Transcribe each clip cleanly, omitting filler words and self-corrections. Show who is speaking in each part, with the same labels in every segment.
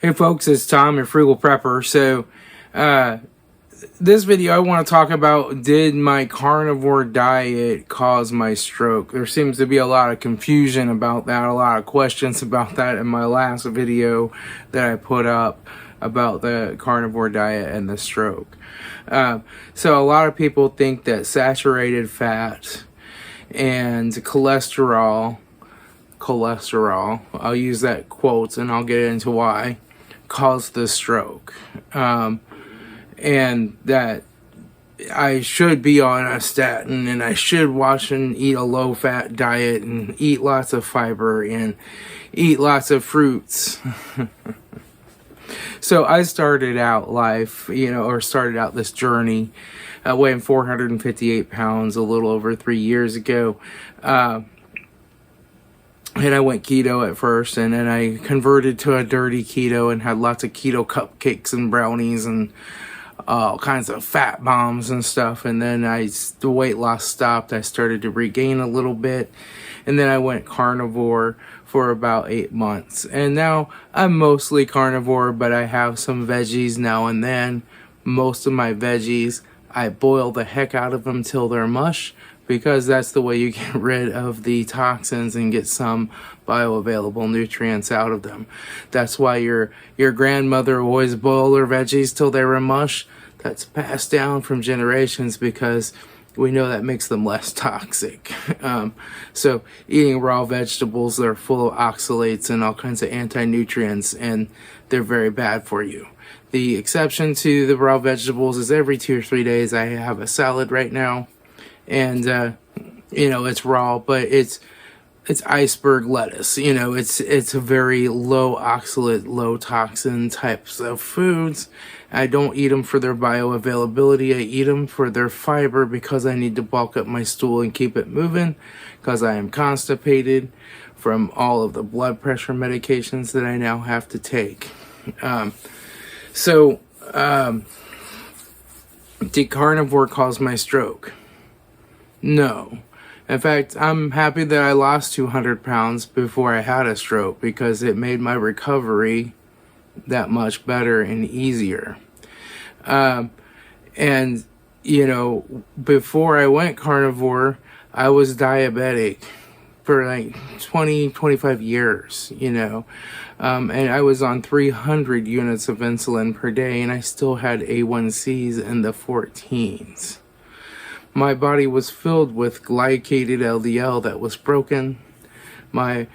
Speaker 1: Hey folks, it's Tom and Frugal Prepper. So, this video I want to talk about, did my carnivore diet cause my stroke? There seems to be a lot of confusion about that, a lot of questions about that in my last video that I put up about the carnivore diet and the stroke. So a lot of people think that saturated fat and cholesterol, I'll use that quotes and I'll get into why, caused the stroke, and that I should be on a statin and I should watch and eat a low-fat diet and eat lots of fiber and eat lots of fruits. So I started out life, started out this journey weighing 458 pounds a little over 3 years ago. And I went keto at first, and then I converted to a dirty keto and had lots of keto cupcakes and brownies and all kinds of fat bombs and stuff. And then the weight loss stopped. I started to regain a little bit. And then I went carnivore for about 8 months. And now I'm mostly carnivore, but I have some veggies now and then. Most of my veggies, I boil the heck out of them till they're mush, because that's the way you get rid of the toxins and get some bioavailable nutrients out of them. That's why your grandmother always boiled her veggies till they were mush. That's passed down from generations because we know that makes them less toxic. So eating raw vegetables, they're full of oxalates and all kinds of anti-nutrients, and they're very bad for you. The exception to the raw vegetables is every 2 or 3 days I have a salad right now. And, it's raw, but it's iceberg lettuce. It's a very low oxalate, low toxin types of foods. I don't eat them for their bioavailability. I eat them for their fiber because I need to bulk up my stool and keep it moving, because I am constipated from all of the blood pressure medications that I now have to take. Did carnivore cause my stroke? No. In fact, I'm happy that I lost 200 pounds before I had a stroke, because it made my recovery that much better and easier. Before I went carnivore, I was diabetic for like 25 years, and I was on 300 units of insulin per day, and I still had A1Cs in the 14s. My body was filled with glycated LDL that was broken. I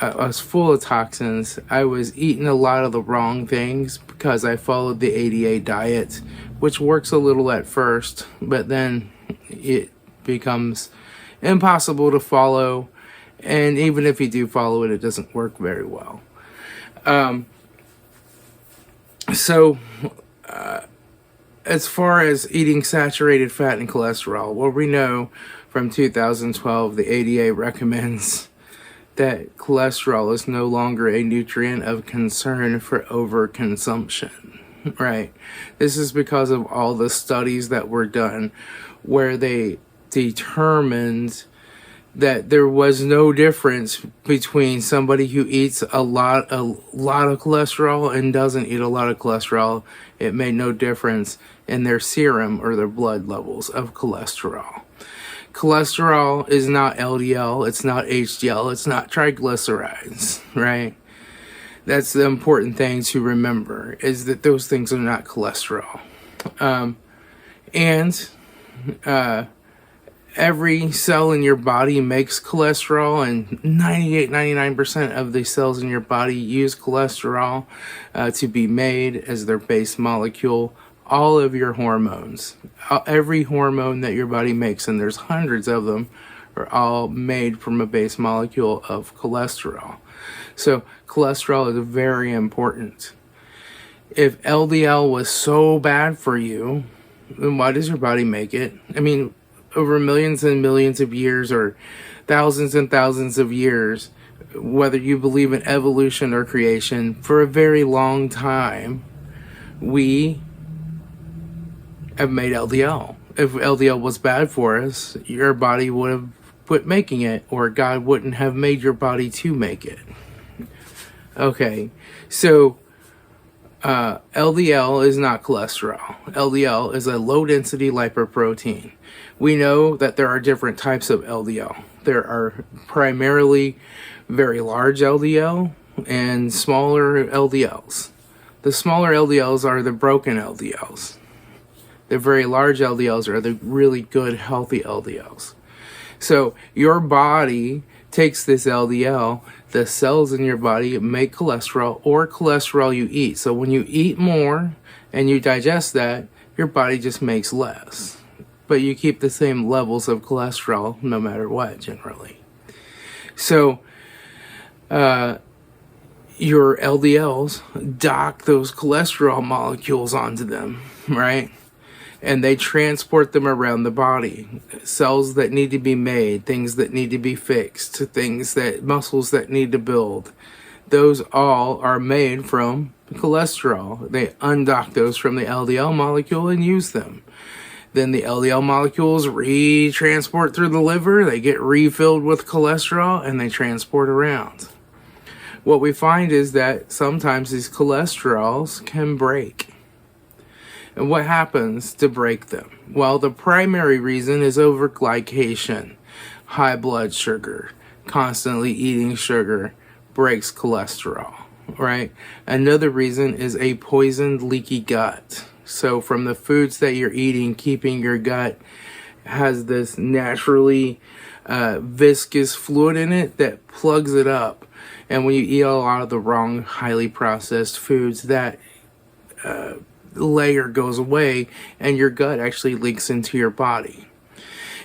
Speaker 1: was full of toxins. I was eating a lot of the wrong things because I followed the ADA diet, which works a little at first, but then it becomes impossible to follow. And even if you do follow it, it doesn't work very well. As far as eating saturated fat and cholesterol, well, we know from 2012 the ADA recommends that cholesterol is no longer a nutrient of concern for overconsumption, right? This is because of all the studies that were done where they determined that there was no difference between somebody who eats a lot of cholesterol and doesn't eat a lot of cholesterol. It made no difference in their serum or their blood levels of cholesterol. Cholesterol is not LDL, it's not HDL, it's not triglycerides, right? That's the important thing to remember, is that those things are not cholesterol. Every cell in your body makes cholesterol, and 99% of the cells in your body use cholesterol to be made as their base molecule. All of your hormones, every hormone that your body makes, and there's hundreds of them, are all made from a base molecule of cholesterol. So cholesterol is very important. If LDL was so bad for you, then why does your body make it? I mean, over millions and millions of years, or thousands and thousands of years, whether you believe in evolution or creation, for a very long time, we have made LDL. If LDL was bad for us, your body would have quit making it, or God wouldn't have made your body to make it. Okay, so LDL is not cholesterol. LDL is a low-density lipoprotein. We know that there are different types of LDL. There are primarily very large LDL and smaller LDLs. The smaller LDLs are the broken LDLs. The very large LDLs are the really good, healthy LDLs. So your body takes this LDL, the cells in your body make cholesterol or cholesterol you eat. So when you eat more and you digest that, your body just makes less. But you keep the same levels of cholesterol no matter what, generally. So your LDLs dock those cholesterol molecules onto them, right? And they transport them around the body. Cells that need to be made, things that need to be fixed, muscles that need to build. Those all are made from cholesterol. They undock those from the LDL molecule and use them. Then the LDL molecules re-transport through the liver. They get refilled with cholesterol and they transport around. What we find is that sometimes these cholesterols can break. And what happens to break them? Well, the primary reason is overglycation. High blood sugar, constantly eating sugar breaks cholesterol, right? Another reason is a poisoned, leaky gut. So from the foods that you're eating, keeping your gut has this naturally viscous fluid in it that plugs it up. And when you eat a lot of the wrong, highly processed foods, that layer goes away and your gut actually leaks into your body.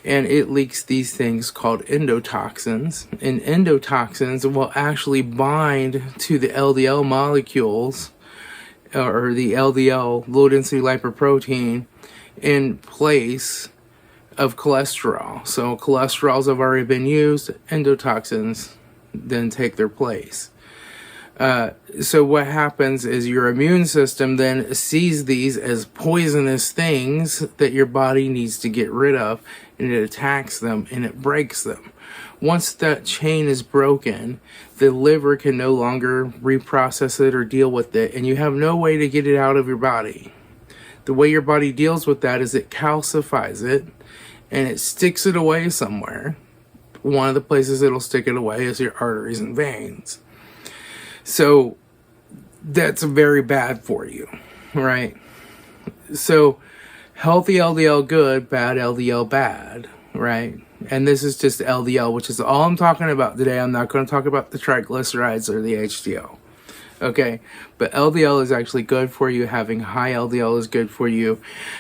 Speaker 1: And it leaks these things called endotoxins. And endotoxins will actually bind to the LDL molecules or the LDL, low density lipoprotein, in place of cholesterol. So cholesterols have already been used, endotoxins then take their place. So what happens is your immune system then sees these as poisonous things that your body needs to get rid of, and it attacks them and it breaks them. Once that chain is broken, the liver can no longer reprocess it or deal with it, and you have no way to get it out of your body. The way your body deals with that is it calcifies it and it sticks it away somewhere. One of the places it'll stick it away is your arteries and veins. So that's very bad for you, right? So healthy LDL good, bad LDL bad, right? And this is just LDL, which is all I'm talking about today. I'm not going to talk about the triglycerides or the HDL, okay? But LDL is actually good for you. Having high LDL is good for you,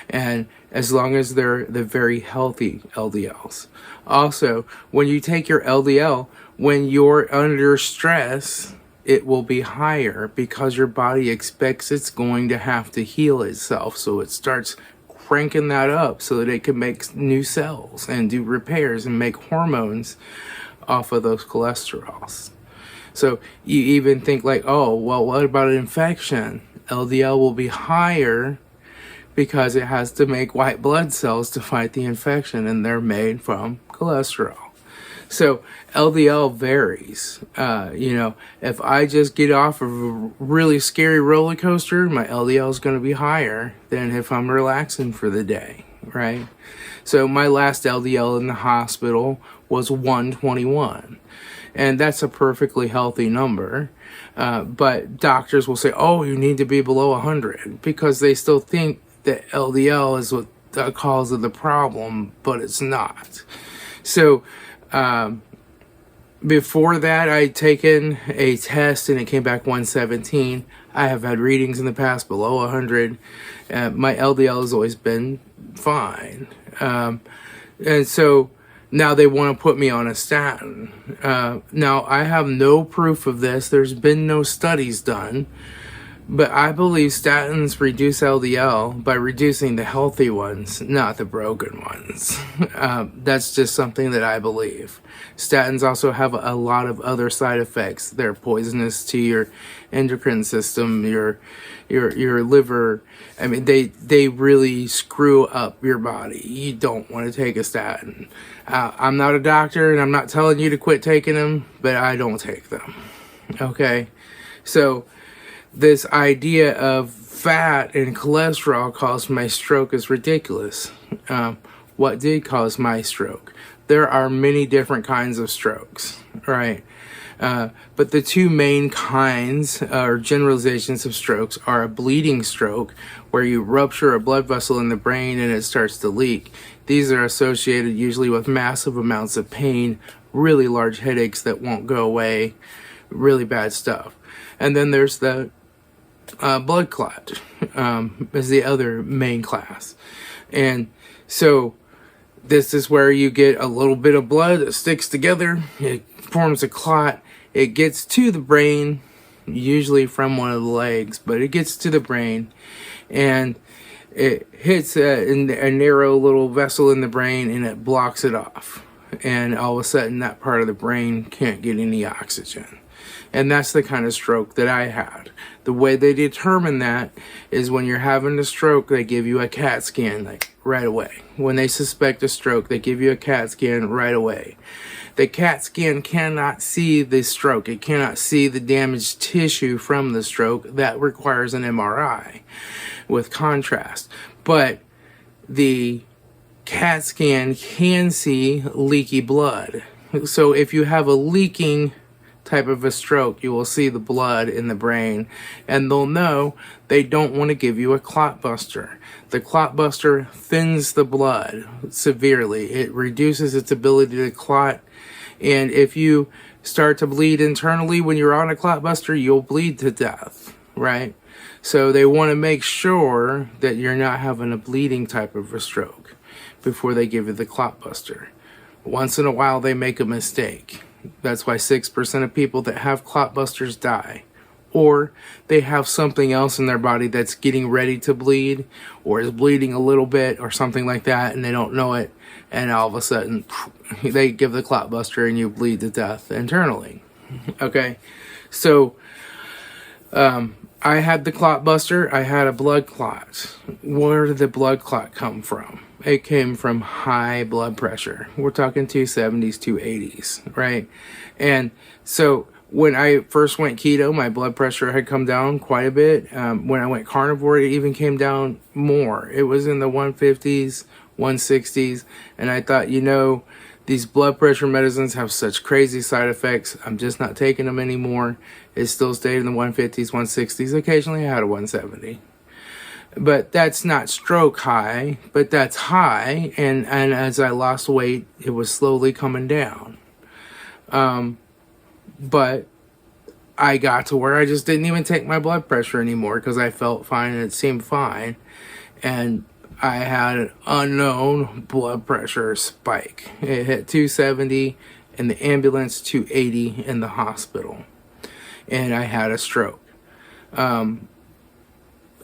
Speaker 1: and as long as they're the very healthy LDLs. Also, when you take your LDL, when you're under stress, it will be higher because your body expects it's going to have to heal itself. So it starts cranking that up so that it can make new cells and do repairs and make hormones off of those cholesterols. So you even think like, oh, well, what about an infection? LDL will be higher because it has to make white blood cells to fight the infection, and they're made from cholesterol. So LDL varies. If I just get off of a really scary roller coaster, my LDL is going to be higher than if I'm relaxing for the day, right? So my last LDL in the hospital was 121. And that's a perfectly healthy number. But doctors will say, oh, you need to be below 100, because they still think that LDL is what the cause of the problem, but it's not. So before that, I'd taken a test and it came back 117. I have had readings in the past below 100. My LDL has always been fine. And so now they want to put me on a statin. Now, I have no proof of this. There's been no studies done. But I believe statins reduce LDL by reducing the healthy ones, not the broken ones. That's just something that I believe. Statins also have a lot of other side effects. They're poisonous to your endocrine system, your liver. I mean, they really screw up your body. You don't want to take a statin. I'm not a doctor, and I'm not telling you to quit taking them, but I don't take them. Okay? So this idea of fat and cholesterol caused my stroke is ridiculous. What did cause my stroke? There are many different kinds of strokes, right? But the two main kinds or generalizations of strokes are a bleeding stroke, where you rupture a blood vessel in the brain and it starts to leak. These are associated usually with massive amounts of pain, really large headaches that won't go away, really bad stuff. And then there's the blood clot, is the other main class. And so this is where you get a little bit of blood that sticks together, it forms a clot, it gets to the brain, usually from one of the legs, but it gets to the brain, and it hits a narrow little vessel in the brain, and it blocks it off. And all of a sudden, that part of the brain can't get any oxygen. And that's the kind of stroke that I had. The way they determine that is when you're having a stroke, they give you a CAT scan like right away. When they suspect a stroke, they give you a CAT scan right away. The CAT scan cannot see the stroke. It cannot see the damaged tissue from the stroke. That requires an MRI with contrast. But the CAT scan can see leaky blood. So if you have a leaking type of a stroke, you will see the blood in the brain, and they'll know they don't want to give you a clot buster. The clot buster thins the blood severely. It reduces its ability to clot, and if you start to bleed internally when you're on a clot buster, you'll bleed to death, right? So they want to make sure that you're not having a bleeding type of a stroke before they give you the clot buster. Once in a while they make a mistake. That's why 6% of people that have clot busters die. Or they have something else in their body that's getting ready to bleed, or is bleeding a little bit or something like that, and they don't know it, and all of a sudden they give the clot buster and you bleed to death internally. Okay, so I had the clot buster. I had a blood clot. Where did the blood clot come from? It came from high blood pressure. We're talking 270s, 280s, right? And so when I first went keto, my blood pressure had come down quite a bit. When I went carnivore, it even came down more. It was in the 150s, 160s. And I thought, you know, these blood pressure medicines have such crazy side effects. I'm just not taking them anymore. It still stayed in the 150s, 160s. Occasionally I had a 170. But that's not stroke high, but that's high. And as I lost weight, it was slowly coming down. But I got to where I just didn't even take my blood pressure anymore because I felt fine and it seemed fine. And I had an unknown blood pressure spike. It hit 270 in the ambulance, 280 in the hospital. And I had a stroke.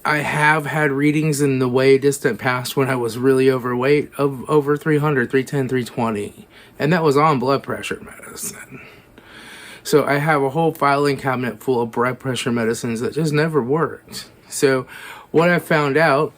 Speaker 1: I have had readings in the way distant past when I was really overweight of over 300, 310, 320. And that was on blood pressure medicine. So I have a whole filing cabinet full of blood pressure medicines that just never worked. So what I found out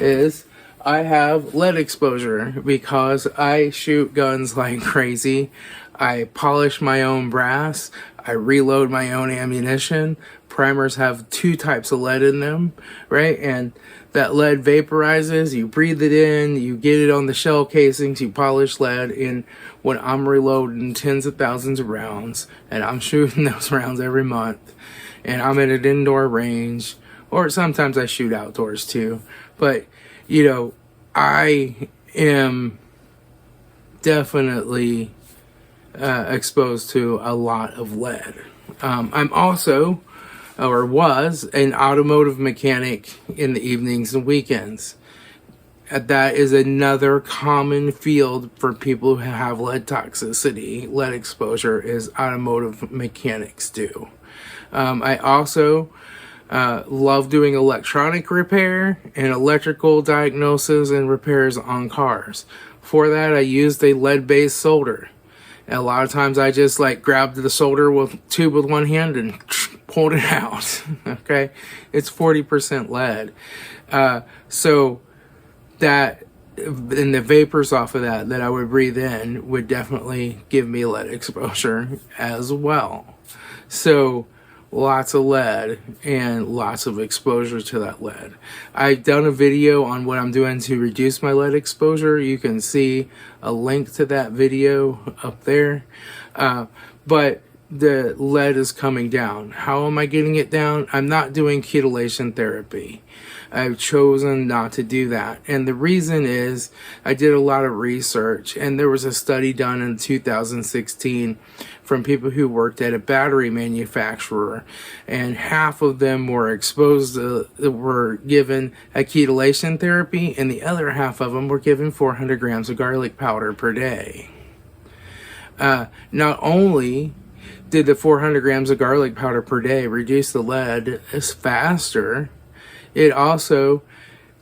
Speaker 1: is I have lead exposure because I shoot guns like crazy. I polish my own brass. I reload my own ammunition. Primers have 2 types of lead in them, right? And that lead vaporizes, you breathe it in, you get it on the shell casings, you polish lead, and when I'm reloading tens of thousands of rounds, and I'm shooting those rounds every month, and I'm at an indoor range, or sometimes I shoot outdoors too, but, you know, I am definitely exposed to a lot of lead. I'm also, or was, an automotive mechanic in the evenings and weekends. That is another common field for people who have lead toxicity, lead exposure, is automotive mechanics do. I also love doing electronic repair and electrical diagnosis and repairs on cars. For that, I used a lead-based solder. And a lot of times I just like grabbed the solder tube with one hand and pulled it out. Okay, it's 40% lead. So that, and the vapors off of that I would breathe in would definitely give me lead exposure as well. So lots of lead and lots of exposure to that lead. I've done a video on what I'm doing to reduce my lead exposure. You can see a link to that video up there. But the lead is coming down. How am I getting it down? I'm not doing ketolation therapy. I've chosen not to do that. And the reason is I did a lot of research, and there was a study done in 2016 from people who worked at a battery manufacturer, and half of them were were given a ketolation therapy, and the other half of them were given 400 grams of garlic powder per day. Not only did the 400 grams of garlic powder per day reduce the lead faster, it also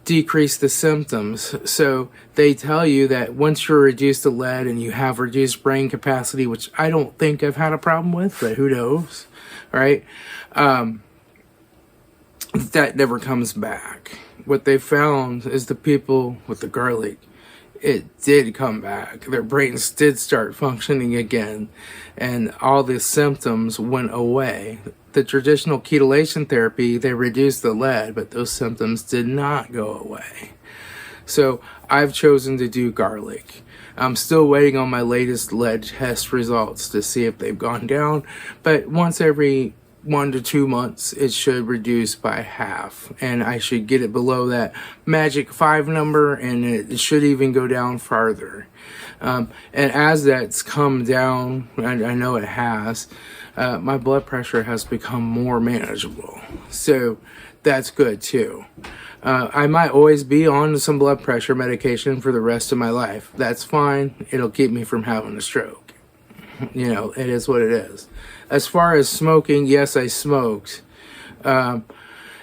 Speaker 1: decreased the symptoms. So they tell you that once you're reduced to lead and you have reduced brain capacity, which I don't think I've had a problem with, but who knows, right? That never comes back. What they found is the people with the garlic, it did come back. Their brains did start functioning again, and all the symptoms went away. The traditional ketolation therapy, they reduced the lead, but those symptoms did not go away. So I've chosen to do garlic. I'm still waiting on my latest lead test results to see if they've gone down, but once every 1 to 2 months, it should reduce by half, and I should get it below that magic 5 number, and it should even go down farther. And as that's come down, I know it has, my blood pressure has become more manageable. So that's good too. I might always be on some blood pressure medication for the rest of my life. That's fine. It'll keep me from having a stroke. You know, it is what it is. As far as smoking, yes, I smoked. And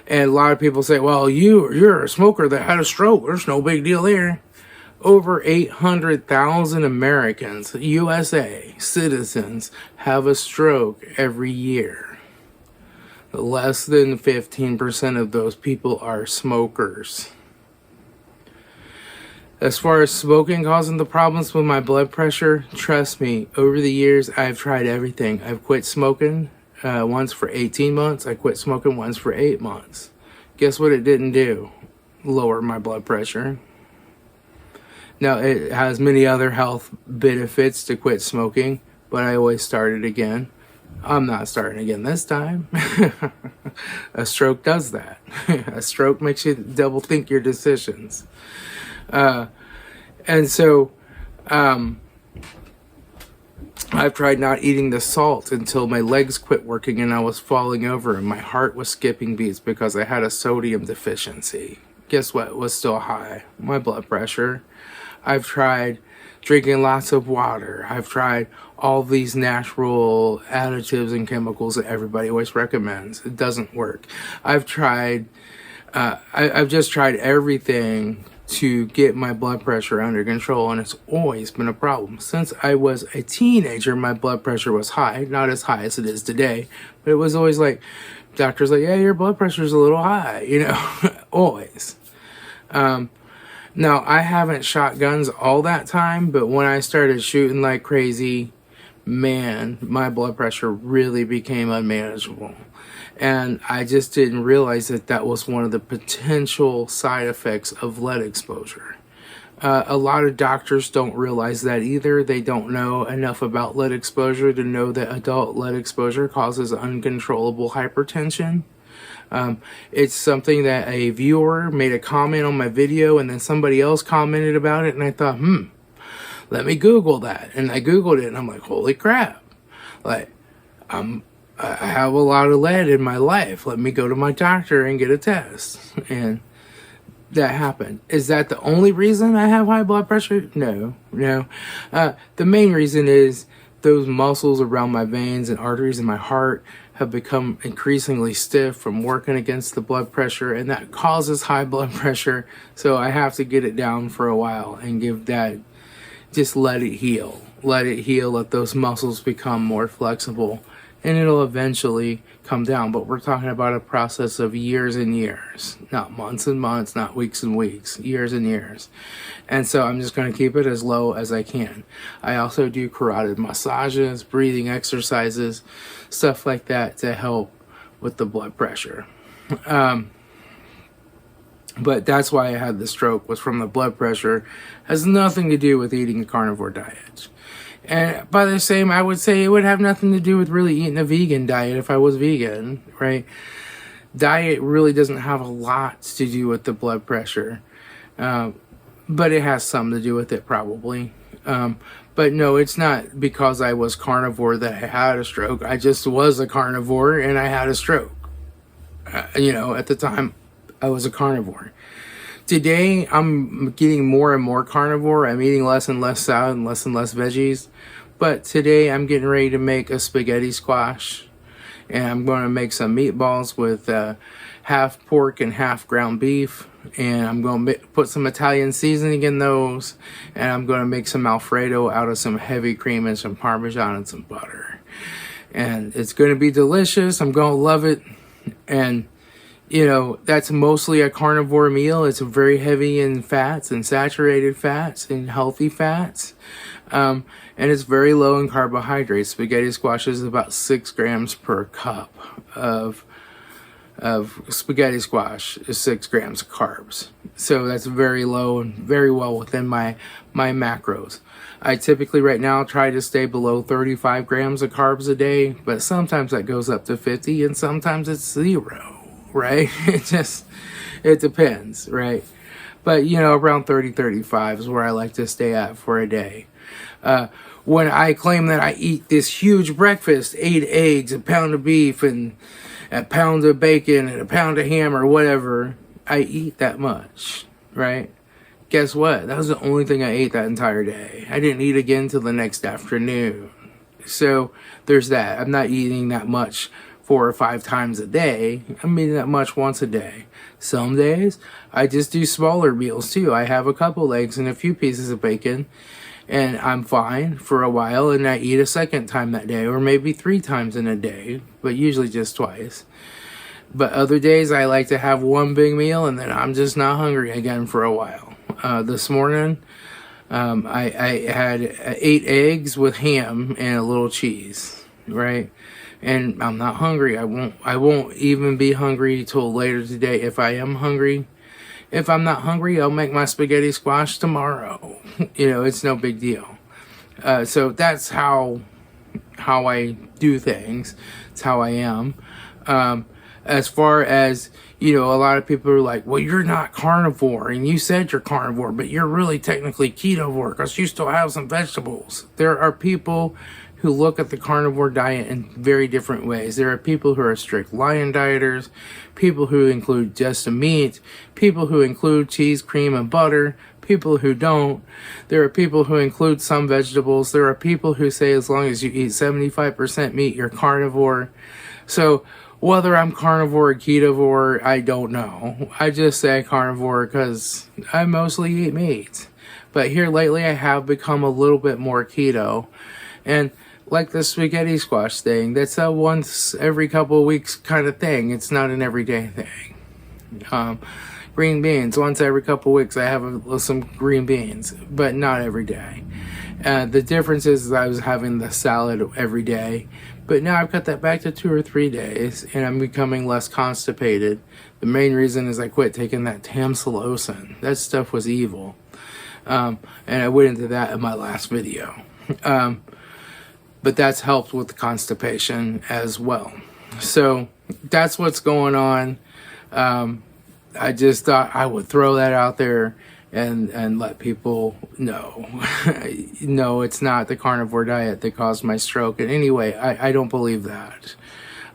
Speaker 1: a lot of people say, well, you're a smoker that had a stroke. There's no big deal there. Over 800,000 Americans, USA citizens, have a stroke every year. Less than 15% of those people are smokers. As far as smoking causing the problems with my blood pressure, trust me, over the years, I've tried everything. I've quit smoking once for 18 months. I quit smoking once for 8 months. Guess what it didn't do? Lower my blood pressure. Now, it has many other health benefits to quit smoking, but I always start it again. I'm not starting again this time. A stroke does that. A stroke makes you double think your decisions. And so, I've tried not eating the salt until my legs quit working and I was falling over and my heart was skipping beats because I had a sodium deficiency. Guess what? It was still high. My blood pressure. I've tried drinking lots of water. I've tried all these natural additives and chemicals that everybody always recommends. It doesn't work. I've just tried everything to get my blood pressure under control, and it's always been a problem. Since I was a teenager, my blood pressure was high. Not as high as it is today, but it was always like, doctor's like, yeah, your blood pressure's a little high, you know, always. Now, I haven't shot guns all that time, but when I started shooting like crazy, man, my blood pressure really became unmanageable. And I just didn't realize that that was one of the potential side effects of lead exposure. A lot of doctors don't realize that either. They don't know enough about lead exposure to know that adult lead exposure causes uncontrollable hypertension. It's something that a viewer made a comment on my video and then somebody else commented about it, and I thought, let me Google that. And I Googled it and I'm like, holy crap. Like, I have a lot of lead in my life. Let me go to my doctor and get a test. And that happened. Is that the only reason I have high blood pressure? No. The main reason is those muscles around my veins and arteries in my heart have become increasingly stiff from working against the blood pressure, and that causes high blood pressure. So I have to get it down for a while and give that, just let it heal. Let it heal, let those muscles become more flexible, and it'll eventually come down. But we're talking about a process of years and years, not months and months, not weeks and weeks, years and years. And so I'm just going to keep it as low as I can. I also do carotid massages, breathing exercises, stuff like that to help with the blood pressure. But that's why I had the stroke, was from the blood pressure. Has nothing to do with eating a carnivore diet. And by the same, I would say it would have nothing to do with really eating a vegan diet if I was vegan, right? Diet really doesn't have a lot to do with the blood pressure. But it has some to do with it, probably. But no, it's not because I was carnivore that I had a stroke. I just was a carnivore and I had a stroke. At the time, I was a carnivore. Today, I'm getting more and more carnivore. I'm eating less and less salad and less veggies. But today, I'm getting ready to make a spaghetti squash. And I'm going to make some meatballs with half pork and half ground beef. And I'm going to put some Italian seasoning in those. And I'm going to make some Alfredo out of some heavy cream and some Parmesan and some butter. And it's going to be delicious. I'm going to love it. And that's mostly a carnivore meal. It's very heavy in fats and saturated fats and healthy fats. And it's very low in carbohydrates. Spaghetti squash is about 6 grams per cup of spaghetti squash is 6 grams of carbs. So that's very low and very well within my macros. I typically right now try to stay below 35 grams of carbs a day, but sometimes that goes up to 50 and sometimes it's 0. Right? It depends, right? But, around 30, 35 is where I like to stay at for a day. When I claim that I eat this huge breakfast, 8 eggs, a pound of beef, and a pound of bacon, and a pound of ham, or whatever, I eat that much, right? Guess what? That was the only thing I ate that entire day. I didn't eat again till the next afternoon. So, there's that. I'm not eating that much 4 or 5 times a day. I'm eating that much once a day. Some days, I just do smaller meals too. I have a couple eggs and a few pieces of bacon, and I'm fine for a while, and I eat a second time that day, or maybe 3 times in a day, but usually just twice. But other days, I like to have one big meal, and then I'm just not hungry again for a while. This morning, I had 8 eggs with ham and a little cheese, right? And I'm not hungry. I won't even be hungry till later today if I am hungry. If I'm not hungry, I'll make my spaghetti squash tomorrow. It's no big deal. So that's how I do things. It's how I am. As far as, a lot of people are like, well, you're not carnivore, and you said you're carnivore, but you're really technically ketovore because you still have some vegetables. There are people who look at the carnivore diet in very different ways. There are people who are strict lion dieters, people who include just the meat, people who include cheese, cream, and butter, people who don't. There are people who include some vegetables. There are people who say as long as you eat 75% meat, you're carnivore. So whether I'm carnivore or ketovore, I don't know. I just say carnivore because I mostly eat meat. But here lately I have become a little bit more keto. And like the spaghetti squash thing, that's a once every couple of weeks kind of thing. It's not an everyday thing. Green beans, once every couple of weeks I have some green beans, but not every day. The difference is I was having the salad every day, but now I've cut that back to 2 or 3 days, and I'm becoming less constipated. The main reason is I quit taking that tamsulosin. That stuff was evil. And I went into that in my last video. But that's helped with the constipation as well. So that's what's going on. I just thought I would throw that out there and let people know. No, it's not the carnivore diet that caused my stroke. And anyway, I don't believe that.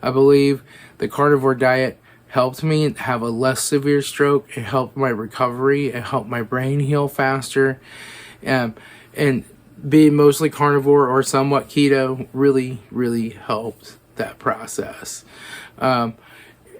Speaker 1: I believe the carnivore diet helped me have a less severe stroke. It helped my recovery. It helped my brain heal faster. And being mostly carnivore or somewhat keto really, really helped that process.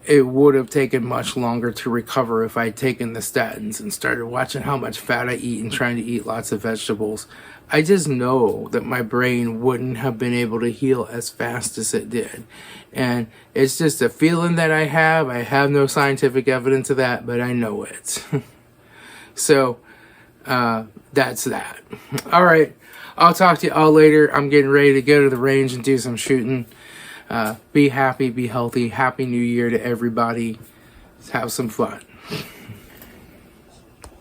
Speaker 1: It would have taken much longer to recover if I'd taken the statins and started watching how much fat I eat and trying to eat lots of vegetables. I just know that my brain wouldn't have been able to heal as fast as it did. And it's just a feeling that I have. I have no scientific evidence of that, but I know it. So, that's that. All right. I'll talk to you all later. I'm getting ready to go to the range and do some shooting. Be happy, be healthy. Happy New Year to everybody. Let's have some fun.